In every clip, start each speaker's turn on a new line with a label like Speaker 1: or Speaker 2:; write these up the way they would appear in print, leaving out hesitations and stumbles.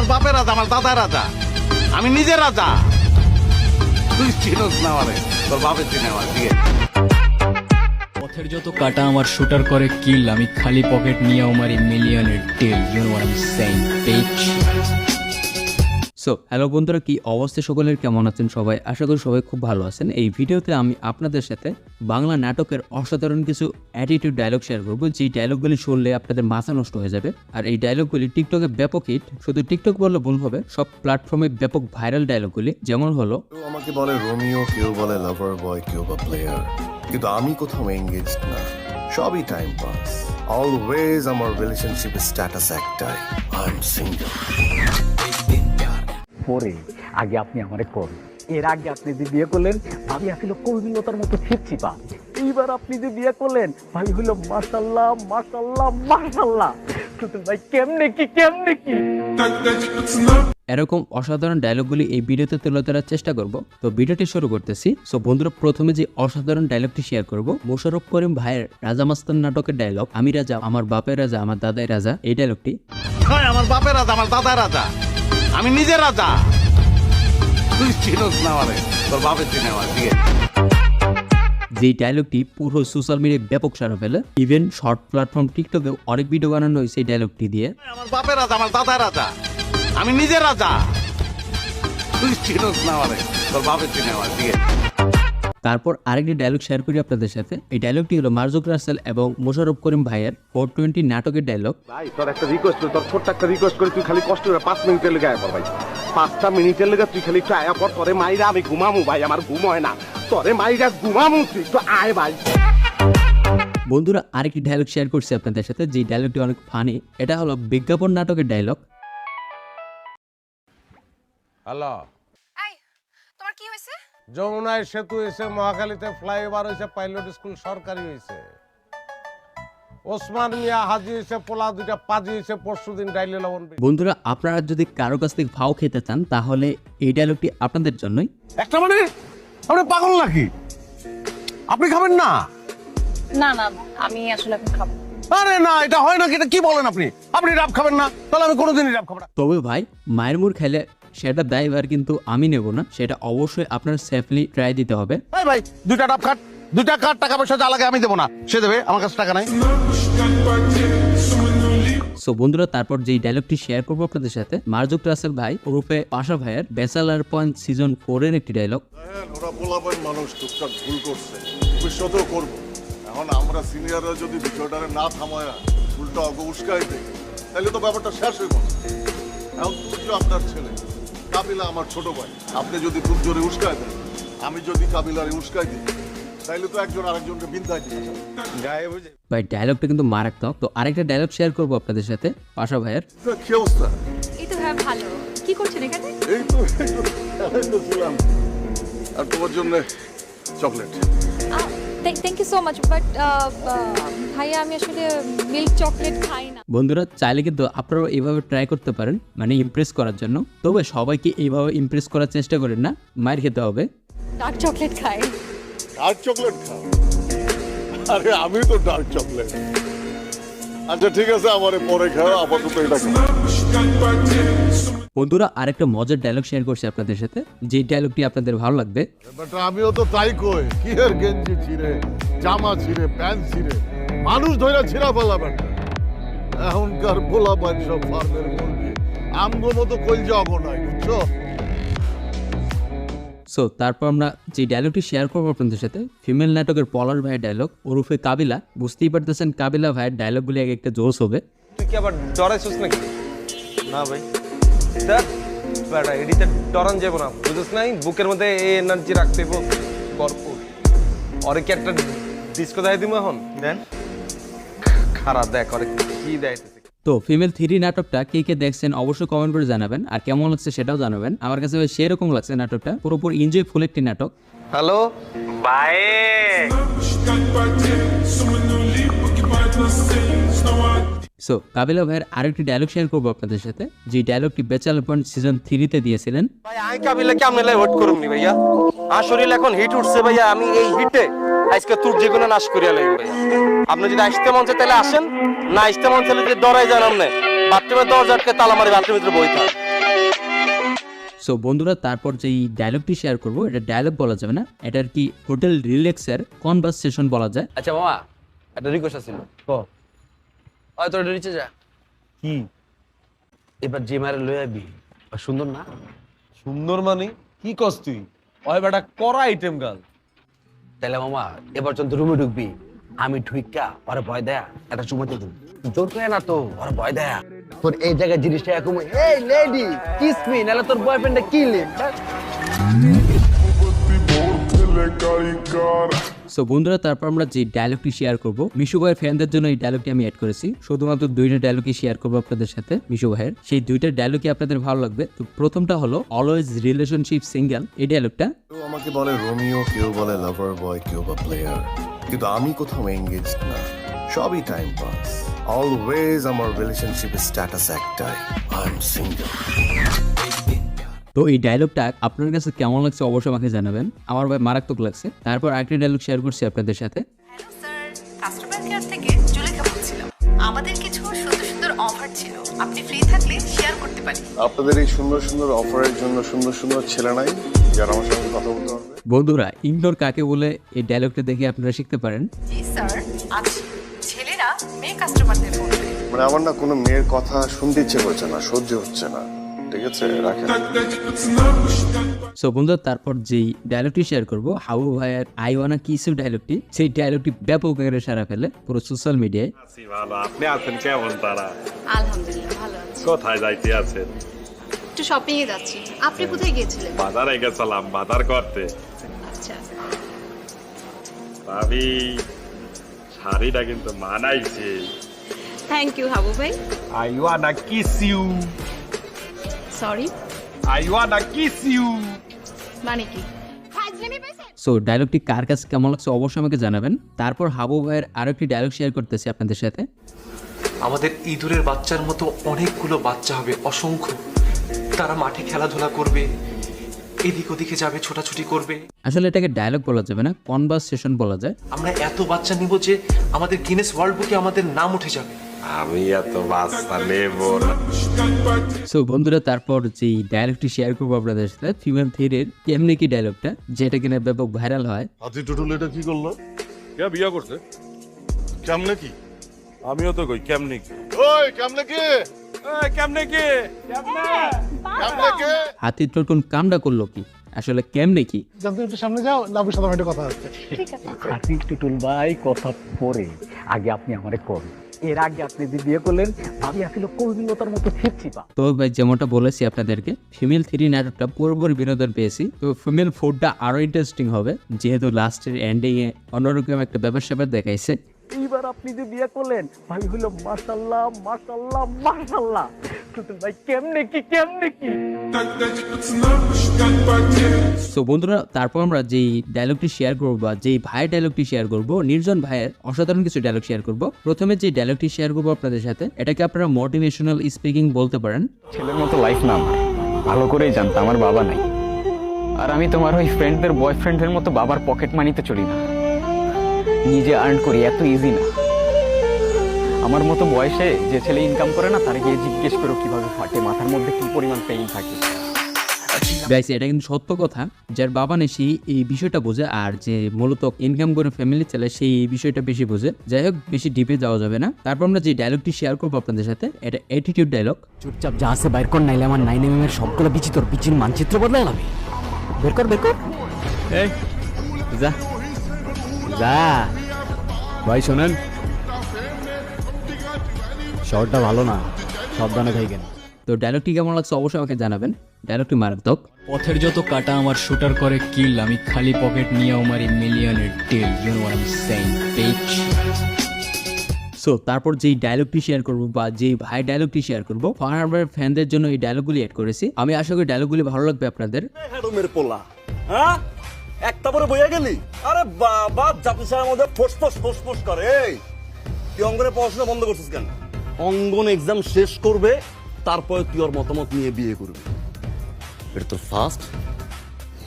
Speaker 1: আমার বাপের রাজা, আমার দাদার রাজা, আমি নিজে রাজা। তুই চিনোস না আমারে, তোর বাপের চিনে আমার। ঠিক আছে,
Speaker 2: পথের যত কাটা আমার শুটার করে কিল, আমি খালি পকেট নিয়ে আমারই মিলিয়নের টেল। You know what I am saying bitch. So hello বন্ধুরা, কি অবস্থা সকলের, কেমন আছেন সবাই? আশা করি সবাই খুব ভালো আছেন। এই ভিডিওতে আমি আপনাদের সাথে বাংলা নাটকের অসাধারণ কিছু অ্যাটিটিউড ডায়লগ শেয়ার করবো, যেই ডায়লগগুলি শুনলে আপনাদের মাথা নষ্ট হয়ে যাবে। আর এই ডায়লগগুলি টিকটকে ব্যাপক হিট, শুধু টিকটক বললে ভুল হবে, সব প্ল্যাটফর্মে ব্যাপক ভাইরাল ডায়লগগুলি। যেমন হলো,
Speaker 3: কেউ আমাকে বলে রোমিও, কেউ বলে লাভার বয়, কেউ বা প্লেয়ার, কিন্তু আমি কোথাও এঙ্গেজড না, সবই টাইম পাস। অলওয়েজ আমার রিলেশনশিপের স্ট্যাটাস একটাই, আই এম সিঙ্গেল।
Speaker 4: পরে আগে আপনি আমারে করুন, এর আগে আপনি যে বিয়ে করলেন ভাবি আসলে কৌলিলতার মতো ছিপছিপা, এইবার আপনি যে বিয়ে করলেন ভাই হলো মাশাআল্লাহ মাশাআল্লাহ মাশাআল্লাহ। কিন্তু ভাই কেমনে কি
Speaker 2: এরকম অসাধারণ ডায়লগগুলি এই ভিডিওতে তুলে ধরার চেষ্টা করব। তো ভিডিওটি শুরু করতেছি। সো বন্ধুরা, প্রথমে যে অসাধারণ ডায়লগটি শেয়ার করব, মোশাররফ করিম ভাইয়ের রাজা মাস্তান নাটকের ডায়লগ, আমি রাজা, আমার বাপের রাজা, আমার দাদাই রাজা। এই ডায়লগটি,
Speaker 1: আমার বাপের রাজা, আমার দাদার রাজা, আমি নিজে রাজা। তুই চিনোস না আমারে, তোর বাপের চিনে আমার। ঠিক আছে,
Speaker 2: যে ডায়লগটি পুরো সোশ্যাল মিডিয়ায় ব্যাপক সাড়া ফেলে। ইভেন শর্ট প্ল্যাটফর্ম টিকটকে অনেক ভিডিও বানানো হয়েছে এই ডায়লগটি দিয়ে।
Speaker 1: আমার বাপের রাজা, আমার দাদার রাজা, আমি নিজে রাজা। তুই চিনোস না আমারে, তোর বাপের চিনে আমার। ঠিক আছে,
Speaker 2: তারপর আরেকটি ডায়লগ শেয়ার করি আপনাদের সাথে। এই ডায়লগটি হলো মারজুক রাসেল এবং মোশাররফ করিম ভাইয়ের 420 নাটকের ডায়লগ।
Speaker 5: ভাই তোর একটা রিকোয়েস্ট, তোর ছোট্ট একটা রিকোয়েস্ট করি, তুই খালি কষ্ট করে 5 মিনিটের লেগে আয়া পর ভাই। 5টা মিনিটের লেগে তুই খালি একটু আয়া পর, তোরে মাইরা আমি ঘুমামু ভাই, আমার ঘুম হয় না, তোরে মাইরা ঘুমামু, তুই একটু আয় ভাই।
Speaker 2: বন্ধুরা, আরেকটি ডায়লগ শেয়ার করছি আপনাদের সাথে, যে ডায়লগটি অনেক ফানি। এটা হলো বিজ্ঞাপন নাটকের ডায়লগ।
Speaker 6: হ্যালো,
Speaker 7: এই তোমার কি হয়েছে?
Speaker 6: যমুনায় সেতু হয়েছে, মহাখালীতে ফ্লাইওভার হয়েছে, পাইলট স্কুল সরকারি হয়েছে, ওসমান মিয়া হাজি হয়েছে, পোলা দুইটা পাজি হয়েছে, পরশুদিন ডাইলে লবণ।
Speaker 2: বন্ধুরা, আপনারা যদি কারো কাছ থেকে ভাও খেতে চান তাহলে এই ডায়লগটি আপনাদের জন্যই।
Speaker 5: একটা মানে আপনি পাগল নাকি? আপনি খাবেন না?
Speaker 7: না না, আমি আসলে এখন খাবো।
Speaker 5: আরে না, এটা হয় নাকি? এটা কি বলেন আপনি? আপনি রাব খাবেন না? তাহলে আমি কোনোদিনই রাব খাবো না।
Speaker 2: তবে ভাই, মায়ের মুড় খাইলে সেটা দায়ভার কিন্তু আমি নেব না, সেটা অবশ্যই আপনার সেফলি ট্রাই দিতে হবে।
Speaker 5: এই ভাই, দুইটা ডাব খাট, দুইটা কাট, টাকা পয়সা যা লাগে আমি দেবো না, সে দেবে, আমার কাছে টাকা নাই।
Speaker 2: সো বন্ধুরা, তারপর যেই ডায়লগটি শেয়ার করবো আপনাদের সাথে, মারজুক রাসেল ভাই ওরফে পাশা ভাইয়ের ব্যাচেলার পয়েন্ট সিজন 4 এর একটি ডায়লগ।
Speaker 3: ওরা পোলাপান মানুষ, টুকটাক ভুল করছে, ভবিষ্যতেও করবো। এখন আমরা সিনিয়ররা যদি বিষয়টারে না থামায় ভুলটা অগ উস্কাই দেয়, তাহলে তো ব্যাপারটা শেষ হয়ে গেল। এখন তুর্য আপনার ছেলে, কাবিলা আমার ছোট ভাই, আপনি যদি খুব জোরে উস্কাই দেন, আমি যদি কাবিলারে উস্কাই দিই, তাইলে তো একজন আরেকজনকে বিন্দায় দিতে গায়ে বুঝে।
Speaker 2: ভাই ডায়লগটা কিন্তু মারাত্মক। তো আরেকটা ডায়লগ শেয়ার করবো আপনাদের সাথে, পাশা ভাইয়ের।
Speaker 3: কি অবস্থা?
Speaker 7: এই তো হ্যাঁ ভালো। কি করছেন এখানে?
Speaker 3: এই তো ছিলাম, আর তোমার জন্য chocolate.
Speaker 7: Thank you so much, but ভাইয়া আমি আসলে মিল্ক চকলেট খাই না।
Speaker 2: বন্ধুরা, চাইলে কিন্তু আপনারাও এইভাবে ট্রাই করতে পারেন, মানে ইমপ্রেস করার জন্য। তবে সবাইকে এইভাবে ইমপ্রেস করার চেষ্টা করেন না, মায়ের খেতে হবে।
Speaker 7: ডার্ক চকলেট খাই।
Speaker 3: ডার্ক চকলেট খাও? আরে আমি তো ডার্ক চকলেট। আচ্ছা ঠিক আছে, আমারে পরে খাও, আপাতত এটা খাও।
Speaker 2: বন্ধুরা, আরেকটা মজার ডায়লগ শেয়ার করছি আপনাদের সাথে, যে ডায়লগটি আপনাদের ভালো লাগবে।
Speaker 3: বাট আমিও তো তাই কই, কি এর গেঞ্জি ছিঁড়ে, জামা ছিঁড়ে, প্যান্ট ছিঁড়ে, মানুষ ধইরা ছিঁড়া ফেলা বেটা। এখনকার পোলা পান সব ফার্মের মুরগি, আমগো মতো কইলজা অগো নাই, বুঝছো?
Speaker 2: সো তারপর আমরা যে ডায়লগটি শেয়ার করবো আপনাদের সাথে, ফিমেল নাটকের পলাশ ভাইয়ের ডায়লগ ওরফে কাবিলা। বুঝতেই পারতেছেন কাবিলা ভাইয়ের ডায়লগগুলি এক একটা জোশ হবে।
Speaker 8: তুই কি আবার ডরাইছিস নাকি? না ভাই, দেখ বেটা, এডিতে ডরান যাবো না, বুঝিস নাই? বুকের মধ্যে এই এনার্জি রাখতে হইব ভরপুর। ওরে কি একটা ডিস্কো দেখাই দিব এখন? দেন খারাপ দেখ, ওরে কি দেখাইতেছে।
Speaker 2: তো ফিমেল 3 নাটকটা কে কে দেখছেন অবশ্যই কমেন্ট করে জানাবেন, আর কেমন লাগছে সেটাও জানাবেন। আমার কাছে ভাই সেরকম লাগছে নাটকটা, পুরোপুরি এনজয় ফুল একটি নাটক।
Speaker 8: Hello bye.
Speaker 2: সো কাবিলা ভাইয়ের আরেকটি ডায়লগ শেয়ার করবো আপনাদের সাথে, যে ডায়লগটি ব্যাচেলার পয়েন্ট সিজন 3 দিয়েছিলেন।
Speaker 8: ভাই আমি কাবিলা কেমনে লাই ওয়েট করুম নি ভাইয়া, আর শরীর এখন হিট উঠছে ভাইয়া, আমি এই হিটে আজকে তোর যেগুলো নাশ করিয়া লাগবে ভাইয়া। আপনি যদি আসতে মন চায় তাহলে আসেন, না আসতে মন চাইলে যে ডরাই জানাম না, বাথরুমের দরজা আটকে তালা মারি বাথরুমের ভিতরে বই থাক।
Speaker 2: সো বন্ধুরা তারপর যেই ডায়লগটি শেয়ার করব এটা ডায়লগ বলা যাবে না, এটা আর কি হোটেল রিল্যাক্সের কনভারসেশন বলা যায়।
Speaker 8: আচ্ছা মামা একটা রিকোয়েস্ট আছিল তোর নিচে যা
Speaker 6: কি
Speaker 8: এবার যে মারে লই আইবি সুন্দর না?
Speaker 6: সুন্দর মানে কি কস তুই? ওই বেটা করা আইটেম গাল।
Speaker 8: তাহলে মামা এবার যখন রুমে ঢুকবি আমি ঢুইকা ওরা ভয় দেয়া একটা চুমাতে দিন, জোর করে না তো ওরা ভয় দেয়া তোর এই জায়গায় জিনিসটা এরকম এই লেডি কিস মি, নাহলে তোর বয়ফ্রেন্ডটা কিলে।
Speaker 2: সো বন্ধুরা তারপর আমরা যে ডায়লগটি শেয়ার করব মিশু ভাইয়ের ফ্যানদের জন্য এই ডায়লগটি আমি অ্যাড করেছি। শুধুমাত্র 2টা ডায়লগই শেয়ার করবো আপনাদের সাথে মিশু ভাইয়ের, সেই 2টা ডায়লগই আপনাদের ভালো লাগবে। তো প্রথমটা হলো অলওয়েজ রিলেশনশিপ সিঙ্গেল, এই ডায়লগটা।
Speaker 9: কেউ আমাকে বলে রোমিও, কেউ বলে লাভার বয়, কেউ বা প্লেয়ার, কিন্তু আমি কোথাও এঙ্গেজ না, সবই টাইম পাস। অলওয়েজ আমার রিলেশনশিপের স্ট্যাটাস একটাই, আই এম সিঙ্গেল।
Speaker 2: তো এই ডায়লগটা আপনার কাছে কেমন লাগছে অবশ্যই আমাকে জানাবেন, আমার ভাই মারাত্মক লাগছে। তারপর আরেকটা ডায়লগ শেয়ার করছি আপনাদের সাথে।
Speaker 10: হ্যালো স্যার, কাস্টমার কেয়ার থেকে জুলেখা বলছিলাম। আমাদের কিছু সুন্দর সুন্দর অফার ছিল, আপনি ফ্রি থাকলে শেয়ার করতে পারি।
Speaker 3: আপনাদের এই সুন্দর সুন্দর অফারের জন্য সুন্দর সুন্দর ছেলে নাই যারা আমার সঙ্গে কথা বলতে পারবে?
Speaker 2: বন্ধুরা ইগনোর কাকে বলে এই ডায়লগটা দেখে আপনারা শিখতে পারেন।
Speaker 10: জি স্যার, আজ ছেলেরা মেয়ে কাস্টমারদের ফোন করে।
Speaker 3: মানে আমার না কোনো মেয়ের কথা শুনতে ইচ্ছে করছে না, সহ্য হচ্ছে না। ঠিক আছে, রাখেন।
Speaker 2: সো বন্ধুরা তারপর যেই ডায়লগটি শেয়ার করবো হাবু ভাইয়ের আই ওয়ানা কিসু ডায়লগটি, সেই ডায়লগটি ব্যাপক আকারে সারা ফেলে পুরো সোশ্যাল মিডিয়ায়।
Speaker 11: ভালো, আপনি আছেন কেমন? তারা
Speaker 10: আলহামদুলিল্লাহ ভালো আছি।
Speaker 11: কোথায় যাইতে আছেন?
Speaker 10: একটু শপিং এ যাচ্ছি। আপনি কোথায় গিয়েছিলেন?
Speaker 11: বাজারে গেছিলাম বাজার করতে।
Speaker 10: আচ্ছা,
Speaker 11: ভাবি শাড়িটা কিন্তু মানাইছে।
Speaker 10: থ্যাংক ইউ হাবু ভাই।
Speaker 11: I wanna kiss you.
Speaker 10: Sorry,
Speaker 11: I wanna kiss you.
Speaker 10: মানে কি?
Speaker 2: সো ডায়লগটি কার কাছে কেমন লাগছে অবশ্যই আমাকে জানাবেন। তারপর হাবু ভাইয়ের আরো একটি ডায়লগ শেয়ার করতেছি আপনাদের সাথে।
Speaker 12: আমাদের ইঁদুরের বাচ্চার মতো অনেকগুলো বাচ্চা হবে, অসংখ্য। তারা মাঠে খেলাধুলা করবে, এদিক ওদিকে যাবে, ছোটাছুটি করবে।
Speaker 2: আসলে এটাকে ডায়লগ বলা যাবে না, কনভারসেশন বলা যায়।
Speaker 12: আমরা এত বাচ্চা নিব যে আমাদের গিনেস ওয়ার্ল্ড বুকে আমাদের নাম উঠে যাবে।
Speaker 11: আমি এত বাচ্চা নেব না।
Speaker 2: সো বন্ধুরা তারপর যে ডায়লগটি শেয়ার করবো আপনাদের সাথে ফিমেল থ্রির কেমনে কি ডায়লগটা, যেটা কিনা ব্যাপক ভাইরাল হয়।
Speaker 3: হাতি টুটুল এটা কি করলো?
Speaker 1: কে বিয়া করছে?
Speaker 3: কেমনে কি?
Speaker 1: আমিও তো কই কেমনে কি?
Speaker 3: ওই কেমনে কি?
Speaker 1: কেমনে কি?
Speaker 3: কেমনে কি?
Speaker 2: হাতির টোটন কামটা করলো কি, আসলে কেমনে কি?
Speaker 6: সামনে যাও, লাভের সাথে আমার কথা হচ্ছে।
Speaker 4: হাতি টুটুল ভাই কথা পরে আগে আপনি আমারে করুন, এর আগে আপনি যে বিয়ে করলেন ভাবি আসলে কৌশলতার মতো ছিপছিপা।
Speaker 2: তো ভাই যেমনটা বলেছি আপনাদেরকে ফিমেল থ্রি নাটকটা পুরোপুরি বিনোদন পেয়েছি। তো ফিমেল ফোরটা আরো ইন্টারেস্টিং হবে, যেহেতু লাস্টের এন্ডিং এ অন্যরকম একটা ব্যাপার স্যাপার দেখাইছে।
Speaker 4: এইবার আপনি যে বিয়ে করলেন ভাবি হলো মাশাআল্লাহ মাশাআল্লাহ মাশাআল্লাহ। টুটুল ভাই কেমনে কি কেমনে কি?
Speaker 2: সো বন্ধুরা তারপর আমরা যেই ডায়লগটি শেয়ার করবো বা যেই ভাইয়ের ডায়লগটি শেয়ার করবো, নির্জন ভাইয়ের অসাধারণ কিছু ডায়লগ শেয়ার করবো। প্রথমে যে ডায়লগটি শেয়ার করবো আপনাদের সাথে, এটাকে আপনারা মোটিভেশনাল স্পিকিং বলতে পারেন।
Speaker 4: ছেলের মতো লাইফ না আমার, ভালো করেই জানতাম আমার বাবা নাই, আর আমি তোমার ওই ফ্রেন্ডদের বয়ফ্রেন্ডের মতো বাবার পকেট মানিতে চলি না, নিজে আর্ন করি, এত ইজি না। আমার মতো বয়সে যে ছেলে ইনকাম করে না তার গিয়ে জিজ্ঞেস করো কিভাবে ফাটে, মাথার মধ্যে কি পরিমাণ পেইন থাকে।
Speaker 2: গাইস এটা কিন্তু সত্য কথা, যার বাবা নেই সেই এই বিষয়টা বোঝে, আর যে মূলত ইনকাম করে ফ্যামিলি চালায় সেই এই বিষয়টা বেশি বোঝে। যাই হোক বেশি ডিপে যাওয়া যাবে না। তারপর আমরা যে ডায়লগটি শেয়ার করবো আপনাদের সাথে, এটা অ্যাটিটিউড ডায়লগ।
Speaker 4: চুপচাপ যা আছে বাইর কর, নাইলে আমার 9mm এর সবগুলো বিচি তোর বিচির মানচিত্র বদলাই যাবে। বের কর বের কর।
Speaker 2: এই যা যা
Speaker 6: ভাই শোনেন, শহরটা ভালো না, সাবধানে থাকেন।
Speaker 2: তো ডায়লগটি কেমন লাগছে অবশ্যই আমাকে জানাবেন। ডায়লগটি মারাত্মক। পথের যত কাটা আমার শুটার করে কিল, আমি খালি পকেট নিয়ে আমারই মিলিয়নের deal, you know what I am saying bitch. So তারপর যেই ডায়লগটি শেয়ার করবো বা যেই ভাই ডায়লগটি শেয়ার করবো, ফারহানের ফ্যানদের জন্য এই ডায়লগগুলি অ্যাড করেছি। আমি আশা করি ডায়লগগুলি ভালো লাগবে আপনাদের।
Speaker 5: মের পোলা, হ্যাঁ একটা পরে বইয়া গেলি? আরে বাবা, জাতিসার মধ্যে ফোসফোস করে। এই তুই অঙ্গনে পড়াশোনা বন্ধ করছিস কেন? অঙ্গন এক্সাম শেষ করবে, তারপরে তুই ওর মতামত নিয়ে বিয়ে করবি। এটা তোর ফার্স্ট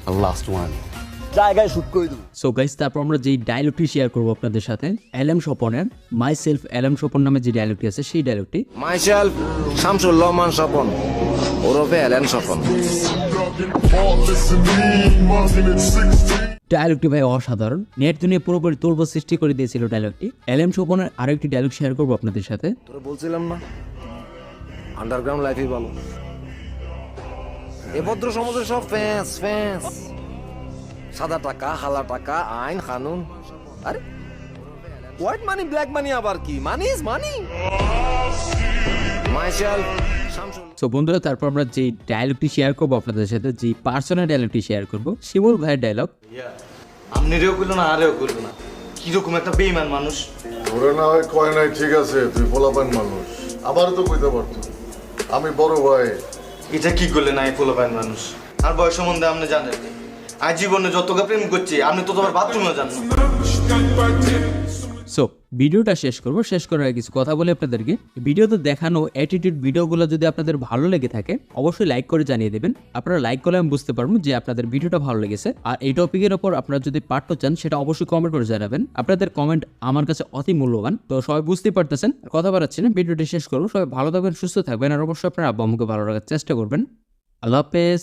Speaker 5: আর লাস্ট ওয়ান, জায়গায় শুট করে দেবো।
Speaker 2: সো গাইস তারপর আমরা যেই ডায়লগটি শেয়ার করবো আপনাদের সাথে, এলএম স্বপনের মাই সেলফ এলএম স্বপন নামে যে ডায়লগটি আছে সেই ডায়লগটি।
Speaker 5: মাই সেলফ শামসুল রহমান স্বপন ওরফে এলেন স্বপন।
Speaker 2: ডায়লগটি ভাই অসাধারণ, নেট দুনিয়া পুরোপুরি তোলব সৃষ্টি করে দিয়েছিল ডায়লগটি। এলএম শোভনের আরো একটি ডায়লগ শেয়ার করবো আপনাদের সাথে।
Speaker 8: তোরা বলছিলাম না আন্ডারগ্রাউন্ড লাইফই ভালো। এ ভদ্র সমাজের সব ফ্যান্স ফ্যান্স, সাদা টাকা হালা টাকা আইন কানুন। আরে হোয়াইট মানি ব্ল্যাক মানি আবার কি? Money is money. Maishal Shamsul.
Speaker 2: So বন্ধুরা, তারপর আমরা যে ডায়লগটি শেয়ার করবো আপনাদের সাথে, যে পার্সোনাল ডায়লগটি শেয়ার করবো, শিমুল ভাইয়ের ডায়লগ।
Speaker 5: আমনেরেও করলো না আরেও করলো না, কিরকম একটা বেইমান মানুষ।
Speaker 3: ধরে না হয় কয় নাই, ঠিক আছে তুই পোলাপান মানুষ, আমারও তো কইতে পারতো, আমি বড় ভাই।
Speaker 5: এটা কি করলে না পোলাপাইন মানুষ? আর বয়স সম্বন্ধে আপনি জানেন, আজ জীবনে যতটা প্রেম করছি আপনি তো তোমার বাথরুমে যান না।
Speaker 2: সো ভিডিওটা শেষ করবো, শেষ করার আগে কিছু কথা বলে আপনাদেরকে। ভিডিওতে দেখানো অ্যাটিটিউড ভিডিওগুলো যদি আপনাদের ভালো লেগে থাকে অবশ্যই লাইক করে জানিয়ে দেবেন। আপনারা লাইক করলে আমি বুঝতে পারবো যে আপনাদের ভিডিওটা ভালো লেগেছে। আর এই টপিকের ওপর আপনারা যদি পার্ট চান সেটা অবশ্যই কমেন্ট করে জানাবেন। আপনাদের কমেন্ট আমার কাছে অতি মূল্যবান। তো সবাই বুঝতেই পারতেছেন, কথা বাড়াচ্ছি না, ভিডিওটি শেষ করবো। সবাই ভালো থাকবেন, সুস্থ থাকবেন, আর অবশ্যই আপনারা আব্বু আম্মুকে ভালো রাখার চেষ্টা করবেন। আল্লাহ হাফেজ।